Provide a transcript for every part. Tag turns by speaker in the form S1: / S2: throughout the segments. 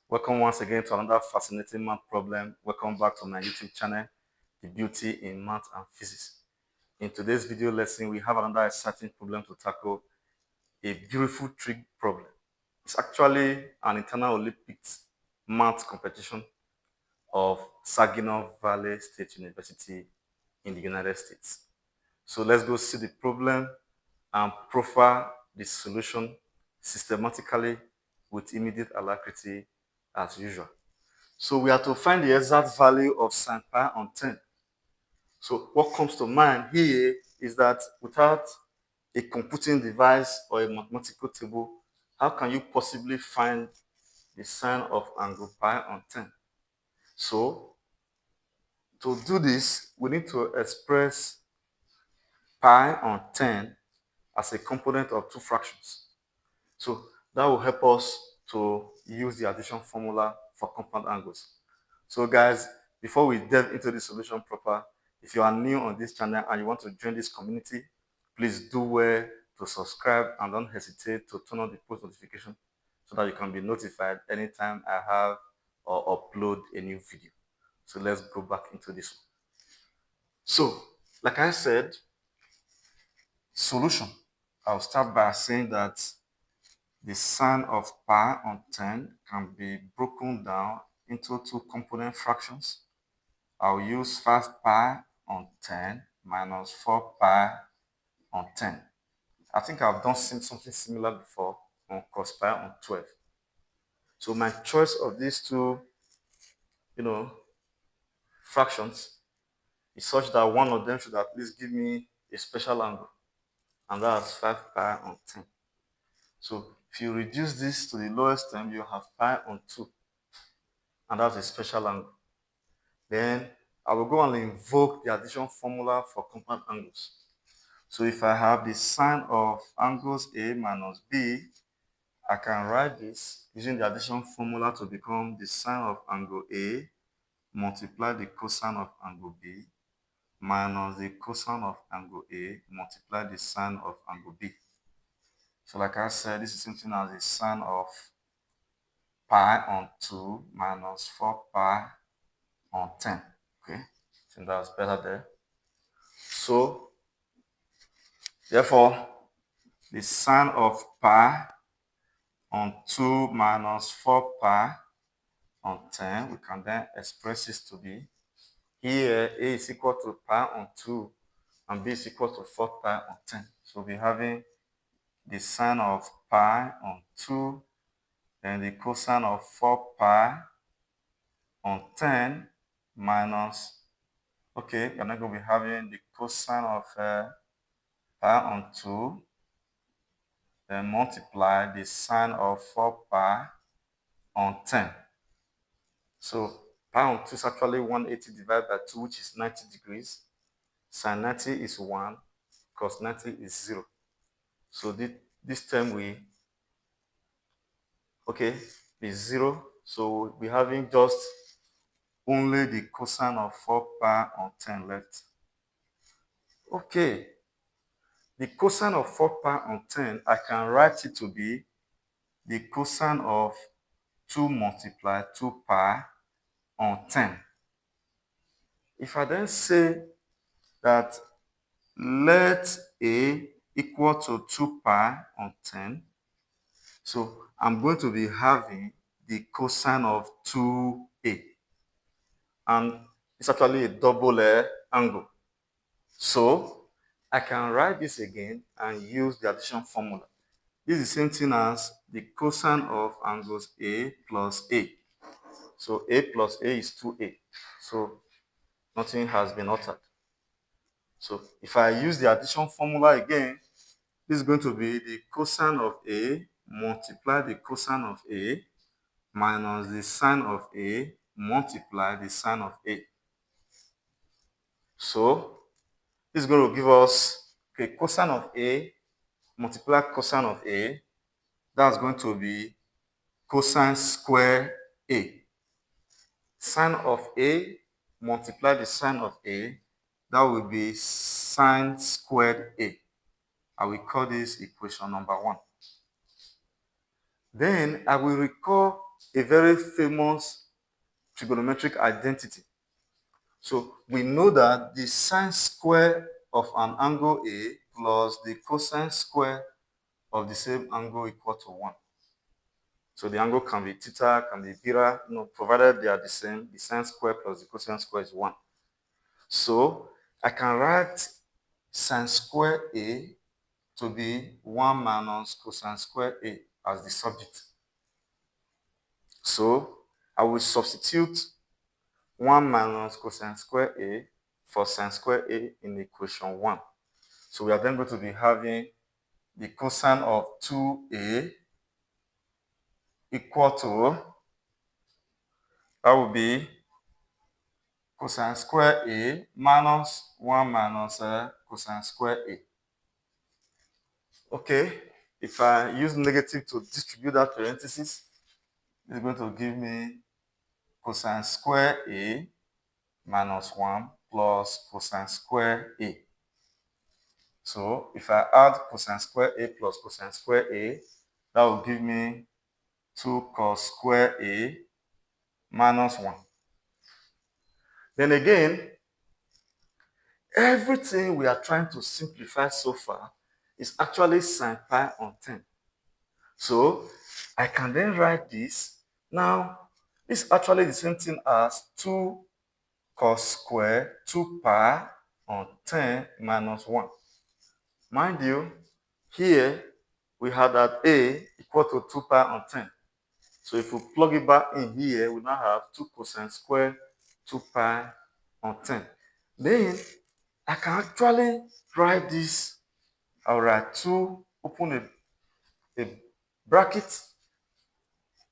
S1: Welcome once again to another fascinating math problem. Welcome back to my YouTube channel, The Beauty in Math and Physics. In today's video lesson, we have another exciting problem to tackle, a beautiful trig problem. It's actually an internal Olympics math competition of Saginaw Valley State University in the United States. So let's go see the problem and profile the solution systematically with immediate alacrity as usual. So we have to find the exact value of sin pi on 10. So what comes to mind here is that without a computing device or a mathematical table, how can you possibly find the sine of angle pi on 10? So to do this, we need to express pi on 10 as a component of two fractions. So that will help us to use the addition formula for compound angles. So guys, before we delve into the solution proper, if you are new on this channel and you want to join this community, please do well to subscribe and don't hesitate to turn on the post notification so that you can be notified anytime I have or upload a new video. So let's go back into this one. So, like I said, solution. I'll start by saying that the sine of pi on 10 can be broken down into two component fractions. I'll use 5 pi on 10 minus 4 pi on 10. I think I've done something similar before on cos pi on 12. So my choice of these two, fractions is such that one of them should at least give me a special angle, and that's 5 pi on 10. So if you reduce this to the lowest term, you have pi on 2, and that's a special angle. Then I will go and invoke the addition formula for compound angles. So if I have the sine of angles A minus B, I can write this using the addition formula to become the sine of angle A multiply the cosine of angle B minus the cosine of angle A multiply the sine of angle B. So like I said, this is something as the sine of pi on 2 minus 4 pi on 10. Okay, I think that's better there. So therefore, the sine of pi on 2 minus 4 pi on 10, we can then express this to be, here A is equal to pi on 2 and B is equal to 4 pi on 10. So we'll be having the sine of pi on 2, then the cosine of 4 pi on 10 minus, okay, we're not going to be having the cosine of pi on 2, then multiply the sine of 4 pi on 10. So pi on 2 is actually 180 divided by 2, which is 90 degrees. Sin 90 is 1, cos 90 is 0. So this term will, be 0. So we're having just only the cosine of 4 pi on 10 left. Okay. The cosine of 4 pi on 10, I can write it to be the cosine of 2 multiply 2 pi on 10. If I then say that let A equal to 2 pi on 10, so I'm going to be having the cosine of 2A. And it's actually a double angle. So I can write this again and use the addition formula. This is the same thing as the cosine of angles A plus A. So A plus A is 2A. So nothing has been altered. So if I use the addition formula again, this is going to be the cosine of A multiply the cosine of A minus the sine of A multiply the sine of A. So this is going to give us, cosine of A multiply cosine of A. That's going to be cosine square A. Sine of A multiply the sine of A. That will be sine squared A. I will call this equation number 1. Then I will recall a very famous trigonometric identity. So we know that the sine square of an angle A plus the cosine square of the same angle equal to 1. So the angle can be theta, can be beta, provided they are the same, the sine square plus the cosine square is 1. So I can write sine square A to be 1 minus cosine square A as the subject. So I will substitute 1 minus cosine square A for sine square A in equation 1. So we are then going to be having the cosine of 2A equal to, that will be cosine square A minus 1 minus cosine square A. Okay, if I use negative to distribute that parenthesis, it's going to give me cosine square A minus 1 plus cosine square A. So if I add cosine square A plus cosine square A, that will give me 2 cos square A minus 1. Then again, everything we are trying to simplify so far is actually sine pi on 10. So I can then write this. Now, this is actually the same thing as 2 cos square 2 pi on 10 minus 1. Mind you, here we have that A equal to 2 pi on 10. So if we plug it back in here, we now have 2 cosine square 2 pi on 10. Then I can actually write this. I'll write 2, open a bracket,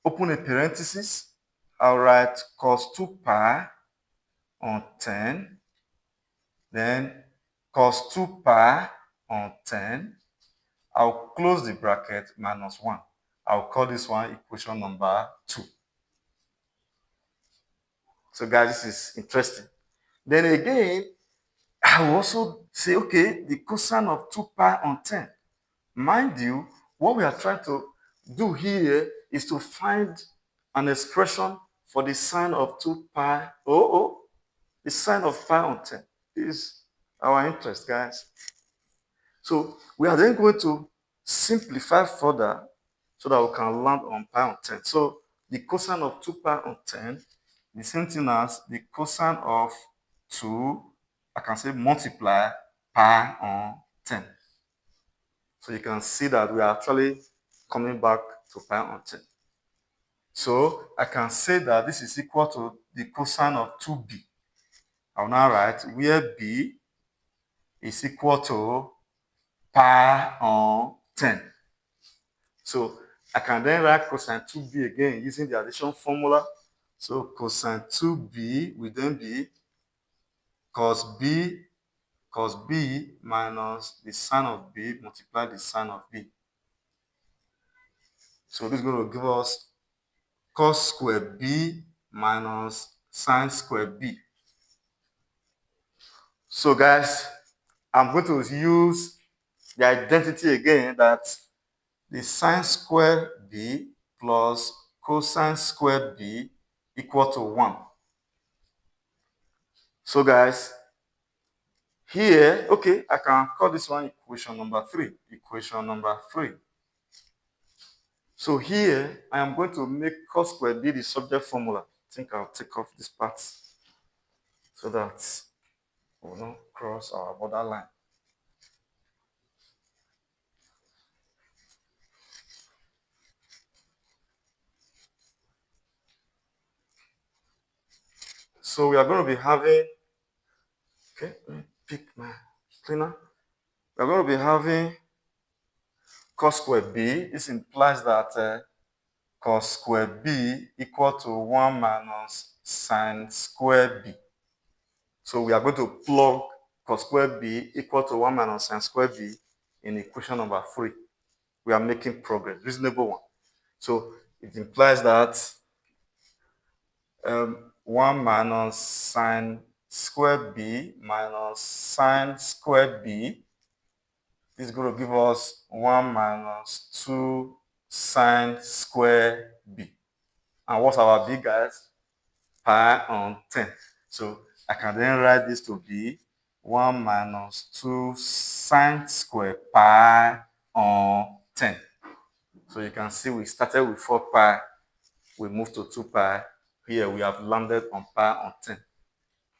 S1: open a parenthesis. I'll write cos 2 pi on 10. Then cos 2 pi on 10. I'll close the bracket minus 1. I'll call this one equation number 2. So guys, this is interesting. Then again, I will also say, okay, the cosine of 2 pi on 10. Mind you, what we are trying to do here is to find an expression for the sine of 2 pi. The sine of pi on 10 is our interest, guys. So we are then going to simplify further so that we can land on pi on 10. So the cosine of 2 pi on 10, the same thing as the cosine of 2, I can say multiply pi on 10. So you can see that we are actually coming back to pi on 10. So I can say that this is equal to the cosine of 2b. I'll now write where b is equal to pi on 10. So I can then write cosine 2b again using the addition formula. So cosine 2b will then be cos b minus the sine of b multiplied the sine of b. So this is going to give us cos square b minus sine square b. So guys, I'm going to use the identity again, that the sine square b plus cosine square b equal to 1. So guys, here, okay, I can call this one equation number 3. Equation number 3. So here, I am going to make cos square b the subject formula. I think I'll take off this part so that we will not cross our borderline. So we are going to be having, okay, let me pick my cleaner. We are going to be having cos square b. This implies that cos square b equal to 1 minus sine square b. So we are going to plug cos square b equal to 1 minus sine square b in equation number 3. We are making progress, reasonable one. So it implies that 1 minus sine square b minus sine square b is going to give us 1 minus 2 sine square b. And what's our b, guys? Pi on 10. So I can then write this to be 1 minus 2 sine square pi on 10. So you can see we started with 4 pi, we moved to 2 pi. Here we have landed on pi on 10.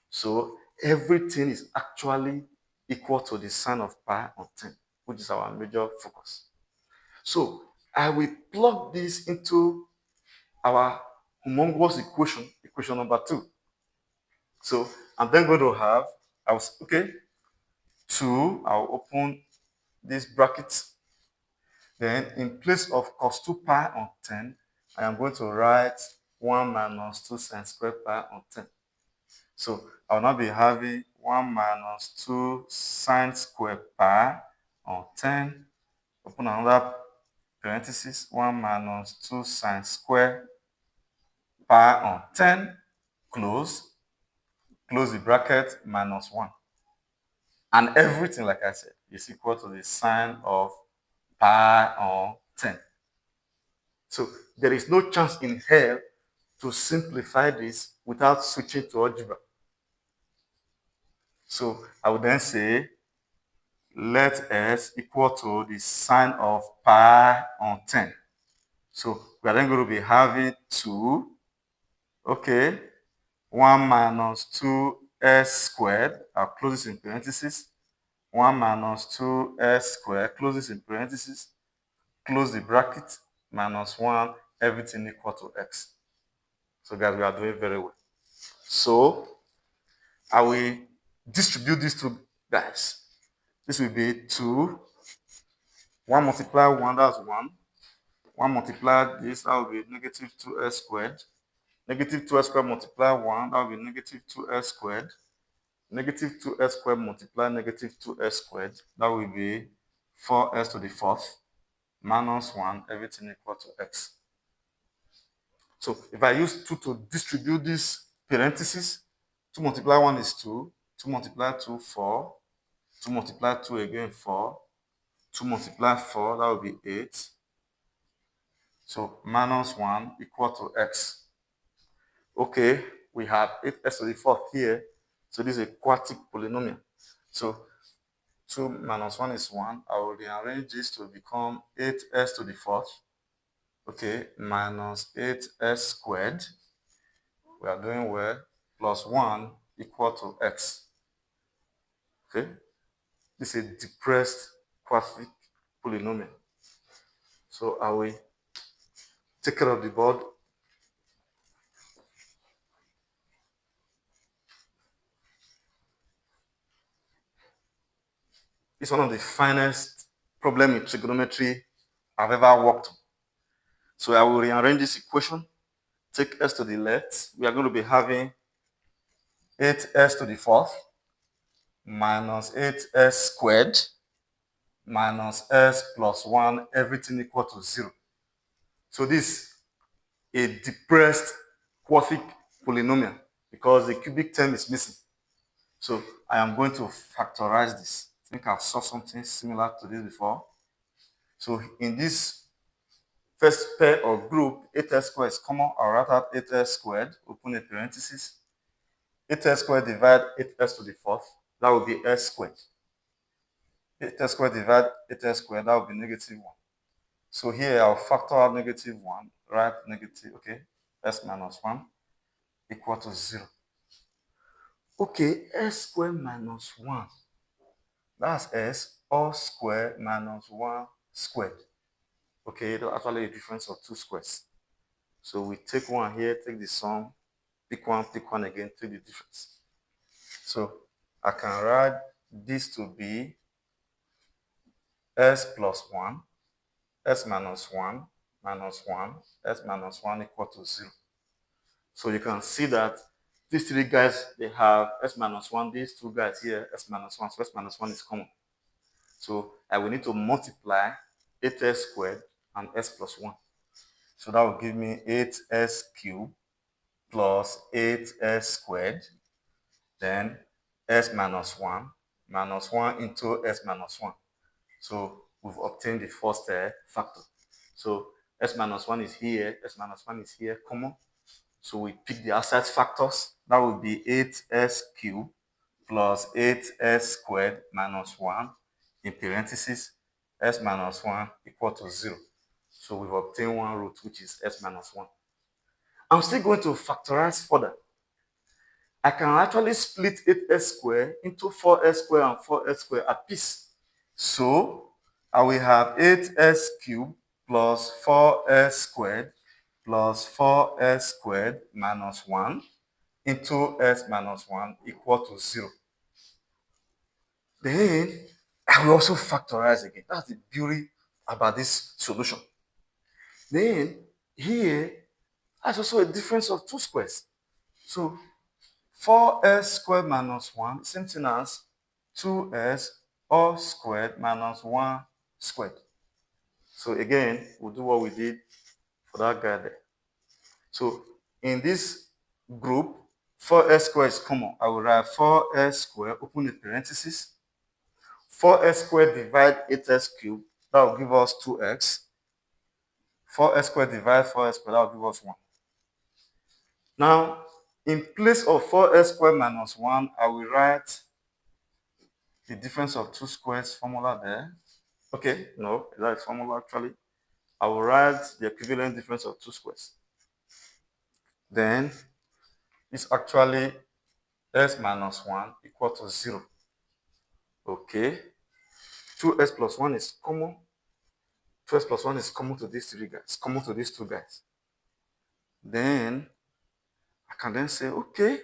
S1: So everything is actually equal to the sine of pi on 10, which is our major focus. So I will plug this into our homunculus equation, equation number 2. So I'm then going to have, okay, 2, I'll open this bracket. Then in place of cos 2 pi on 10, I am going to write 1 minus 2 sine square pi on 10. So I'll now be having 1 minus 2 sine square pi on 10. Open another parenthesis, 1 minus 2 sine square pi on 10, close the bracket, minus 1. And everything, like I said, is equal to the sine of pi on 10. So there is no chance in hell to simplify this without switching to algebra. So I would then say, let s equal to the sine of pi on 10. So we are then going to be having 2, okay, 1 minus 2s squared, I'll close this in parentheses, 1 minus 2s squared, close this in parentheses, close the bracket, minus 1, everything equal to x. So guys, we are doing very well. So I will distribute these two guys. This will be 2, 1 multiply 1, that's 1. 1 multiply this, that will be negative 2s squared. Negative 2s squared multiply 1, that will be negative 2s squared. Negative 2s squared multiply negative 2s squared, that will be 4s to the 4th, minus 1, everything equal to x. So if I use 2 to distribute this parentheses, 2 multiply 1 is 2, 2 multiply 2, 4, 2 multiply 2 again, 4, 2 multiply 4, that will be 8. So minus 1 equal to x. Okay, we have 8s to the 4th here. So this is a quartic polynomial. So 2 minus 1 is 1. I will rearrange this to become 8s to the 4th. Okay, minus 8s squared. We are doing well. Plus 1 equal to x. Okay, this is a depressed quartic polynomial. So I will take care of the board. It's one of the finest problems in trigonometry I've ever worked on. So I will rearrange this equation. Take s to the left. We are going to be having 8s to the 4th minus 8s squared minus s plus 1, everything equal to 0. So this is a depressed quartic polynomial because the cubic term is missing. So I am going to factorize this. I think I've saw something similar to this before. So in this first pair or group, 8s squared is common. I'll write out 8s squared, open a parenthesis. 8s squared divide 8s to the 4th, that will be s squared. 8s squared divide 8s squared, that will be negative 1. So here I'll factor out negative 1, write negative, okay, s minus 1 equal to 0. Okay, s squared minus 1, that's s all squared minus 1 squared. Okay, that's actually a difference of 2 squares. So we take 1 here, take the sum, pick 1 again, take the difference. So I can write this to be s plus 1, s minus 1, minus 1, s minus 1 equal to 0. So you can see that these three guys, they have s minus 1. These two guys here, s minus 1. So s minus 1 is common. So I will need to multiply 8s squared and s plus 1. So that will give me 8s cubed plus 8s squared. Then s minus 1 into s minus 1. So we've obtained the first factor. So S minus 1 is here, S minus 1 is here, common. So we pick the outside factors. That would be 8s cubed plus 8s squared minus 1 in parentheses, s minus 1 equal to 0. So we've obtained one root, which is s minus 1. I'm still going to factorize further. I can actually split 8s squared into 4s squared and 4s squared at piece. So I will have 8s cubed plus 4s squared plus 4s squared minus 1 into s minus 1 equal to 0. Then I will also factorize again. That's the beauty about this solution. Then here, that's also a difference of 2 squares. So 4s squared minus 1, same thing as 2s all squared minus 1 squared. So again, we'll do what we did for that guy there. So in this group, 4s squared is common. I will write 4s squared, open the parentheses. 4s squared divide 8s cubed, that will give us 2x. 4s squared divide 4s squared, that will give us 1. Now, in place of 4s squared minus 1, I will write the difference of 2 squares formula there. Okay, no, that is formula actually. I will write the equivalent difference of 2 squares. Then, it's actually s minus 1 equal to 0. Okay, 2s plus 1 is common. 2s plus 1 is common to these three guys, common to these two guys. Then, I can then say, okay,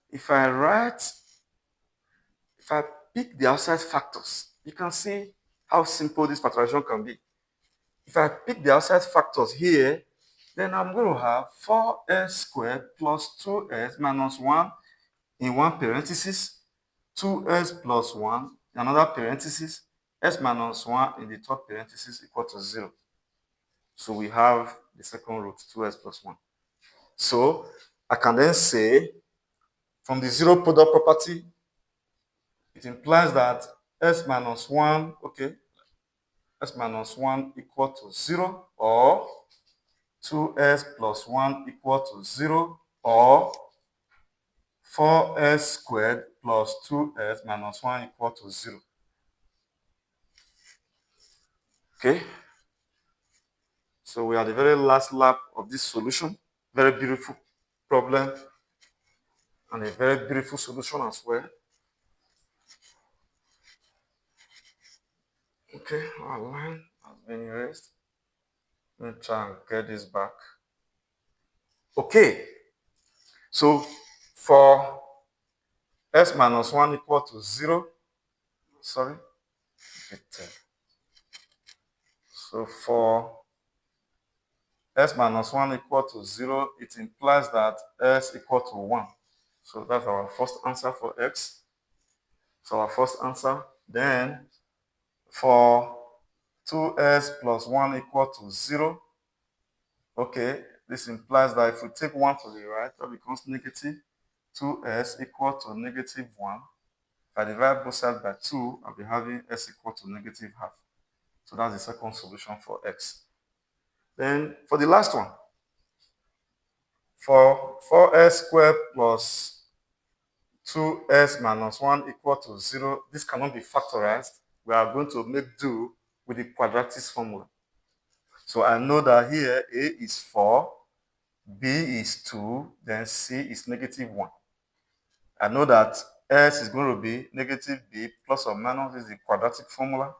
S1: if I pick the outside factors, you can see how simple this factorization can be. If I pick the outside factors here, then I'm going to have 4s squared plus 2s minus 1 in one parenthesis, 2s plus 1 in another parenthesis, s minus 1 in the third parenthesis equal to 0. So we have the second root, 2s plus 1. So I can then say, from the zero product property, it implies that s minus 1, okay, s minus 1 equal to 0, or 2s plus 1 equal to 0, or 4s squared plus 2s minus 1 equal to 0. Okay? So we are the very last lap of this solution. Very beautiful problem and a very beautiful solution as well. Okay, our line has been erased. Let me try and get this back. Okay, so for s minus 1 equal to 0, sorry, so for s minus 1 equal to 0, it implies that s equal to 1. So that's our first answer for x. So our first answer. Then for 2s plus 1 equal to 0, okay, this implies that if we take 1 to the right, that becomes negative. 2s equal to negative 1. If I divide both sides by 2, I'll be having s equal to negative half. So that's the second solution for x. Then for the last one, for 4s squared plus 2s minus 1 equal to 0, this cannot be factorized. We are going to make do with the quadratics formula. So I know that here a is 4, b is 2, then c is negative 1. I know that s is going to be negative b plus or minus, this is the quadratic formula.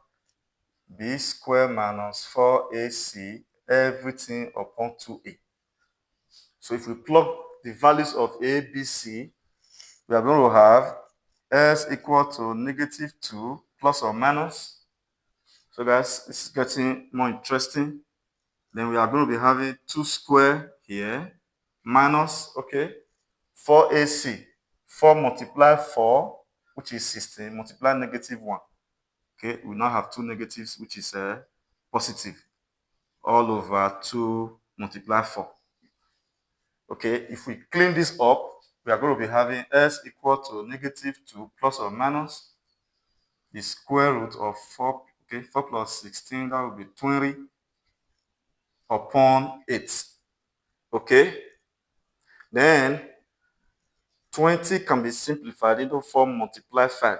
S1: B squared minus 4ac, everything upon 2a. So if we plug the values of a, b, c, we are going to have s equal to negative 2 plus or minus. So guys, it's getting more interesting. Then we are going to be having 2 squared here minus, okay, 4ac. 4 multiply 4, which is 16, multiply negative 1. Okay, we now have two negatives, which is positive, all over 2 multiply 4. Okay, if we clean this up, we are going to be having s equal to negative 2 plus or minus the square root of 4. Okay, 4 plus 16, that will be 20. upon 8. Okay? Then 20 can be simplified into 4 multiply 5.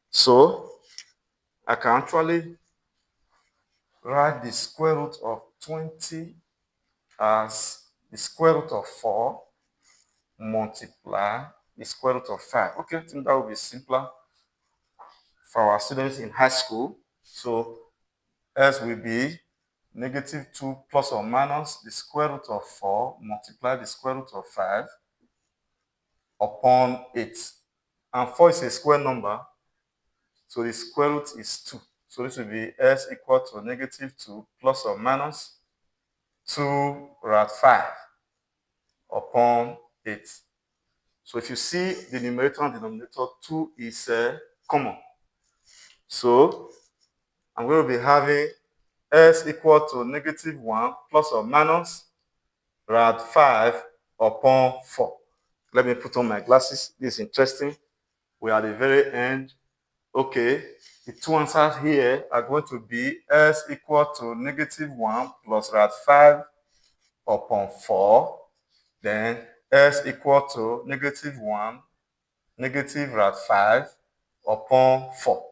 S1: So I can actually write the square root of 20 as the square root of 4 multiply the square root of 5. Okay, I think that will be simpler for our students in high school. So S will be negative 2 plus or minus the square root of 4 multiply the square root of 5 upon 8. And 4 is a square number, so the square root is 2. So this will be S equal to negative 2 plus or minus 2 root 5 upon 8. So if you see the numerator and denominator, 2 is common. So I'm going to be having S equal to negative 1 plus or minus root 5 upon 4. Let me put on my glasses. This is interesting. We are at the very end. Okay, the two answers here are going to be S equal to negative 1 plus root 5 upon 4. Then S equal to negative 1 negative root 5 upon 4.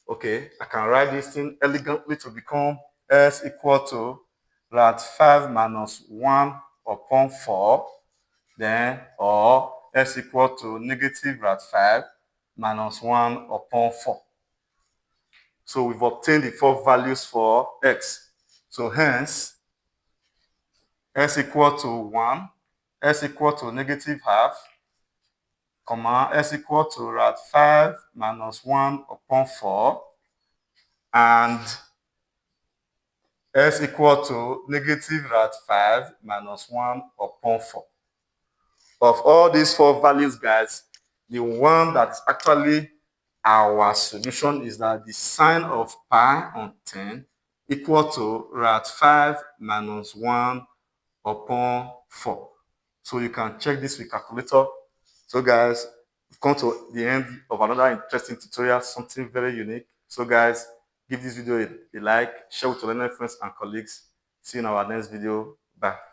S1: Okay, I can write this thing elegantly to become S equal to root 5 minus 1 upon 4. Then, or S equal to negative root 5 minus 1 upon 4. So we've obtained the 4 values for x. So hence, S equal to 1, S equal to negative half, comma, S equal to root 5 minus 1 upon 4, and S equal to negative root 5 minus 1 upon 4. Of all these 4 values, guys, the one that is actually our solution is that the sine of pi on 10 equal to root 5 minus 1 upon 4. So you can check this with calculator. So guys, we've come to the end of another interesting tutorial, something very unique. So guys, give this video a like, share with your learning friends and colleagues. See you in our next video. Bye.